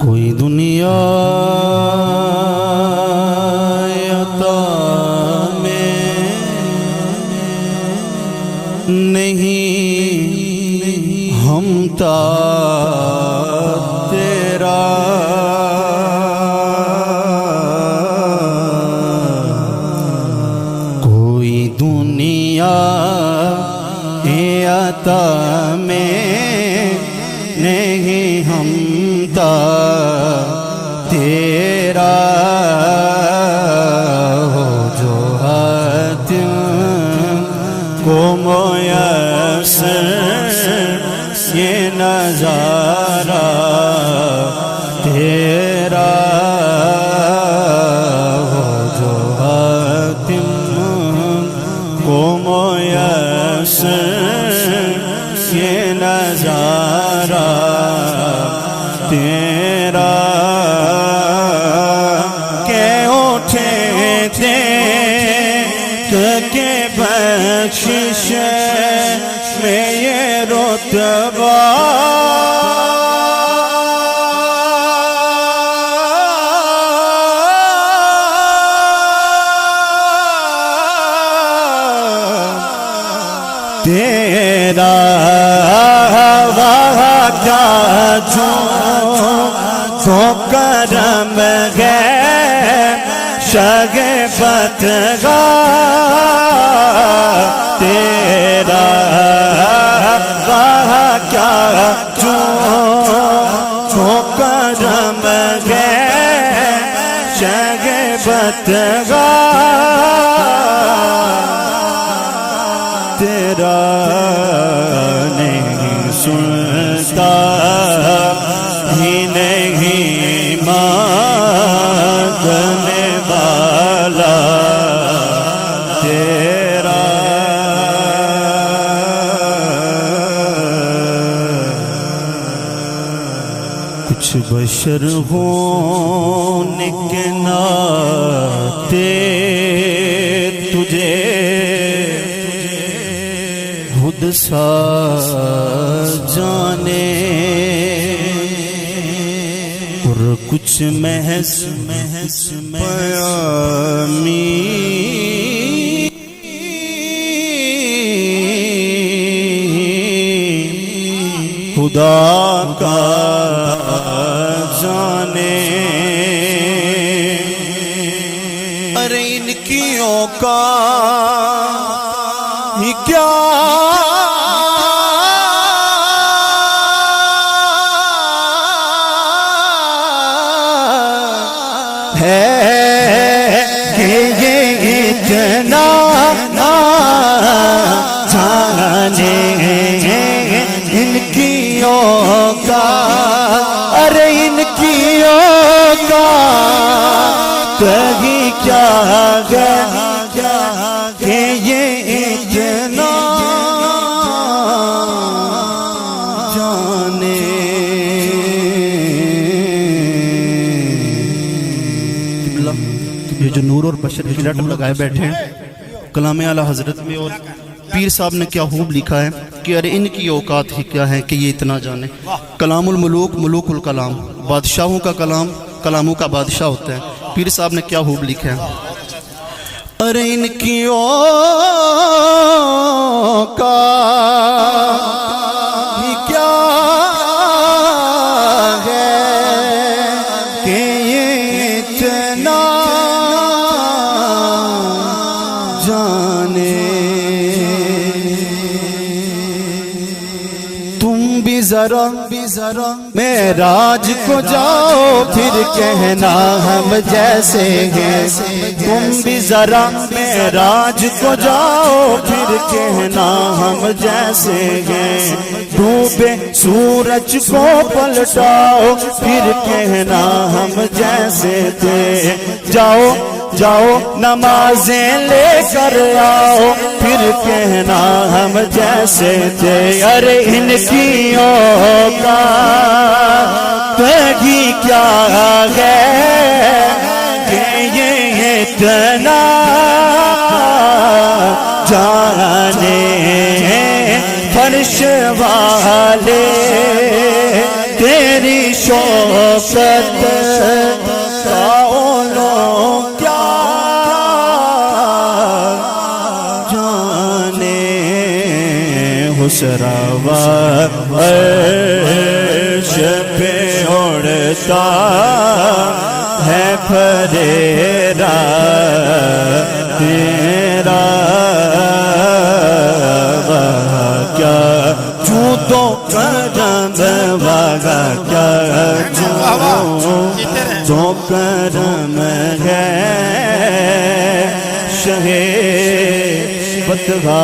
کوئی دنیا عطا میں نہیں ہم تا تیرا کوئی دنیا عطا میں نہیں ہم تا تیرا ہو جو حاتم کو میسر یہ نظارہ تیرا ہو جو حاتم کو میسر یہ نظارہ تیرا کہ اٹھے تھے کہ بخشش میں یہ رتبہ تیرا کیا تو کرم ہے شگفت گا تیرا کیا تو کرم ہے شگفت گا تیرا نہیں سنتا ہی نہیں مانگنے والا تیرا کچھ بشر ہونے کے ناطے تجھے خود سا جانے اور کچھ محض پیامی خدا کا جانے ارے ان کی اوقات ہی کیا ہے کہ یہ اتنا جانے ان کی اوقات ارے ان کی اوقات کہیں کیا گیا کہ یہ اتنا جانے یہ جو نور اور بشر کے لیٹر لگائے بیٹھے ہیں کلام اعلیٰ حضرت میں اور پیر صاحب نے کیا خوب لکھا ہے کہ ارے ان کی اوقات ہی کیا ہے کہ یہ اتنا جانے کلام الملوک ملوک الکلام بادشاہوں کا کلام کلاموں کا بادشاہ ہوتا ہے پیر صاحب نے کیا خوب لکھا ہے ارے ان کی اوقات ہی کیا ہے کہ یہ اتنا جانے تم بھی ذرا معراج کو جاؤ پھر کہنا ہم جیسے ہیں تم بھی ذرا معراج کو جاؤ پھر کہنا ہم جیسے ہیں ڈوبے سورج کو پلٹاؤ پھر کہنا ہم جیسے تھے جاؤ جاؤ نمازیں لے کر آؤ پھر کہنا ہم جیسے تھے ارے ان کی اوقات ہی کیا ہے کہ یہ اتنا جانے فرش والے تیری شوکت کیا جانے حسراوا عرش پہ اڑتا ہے پھریرا تیرا کیا جھوٹو کرم واگا کیا جو کرم ہے شہ بتگا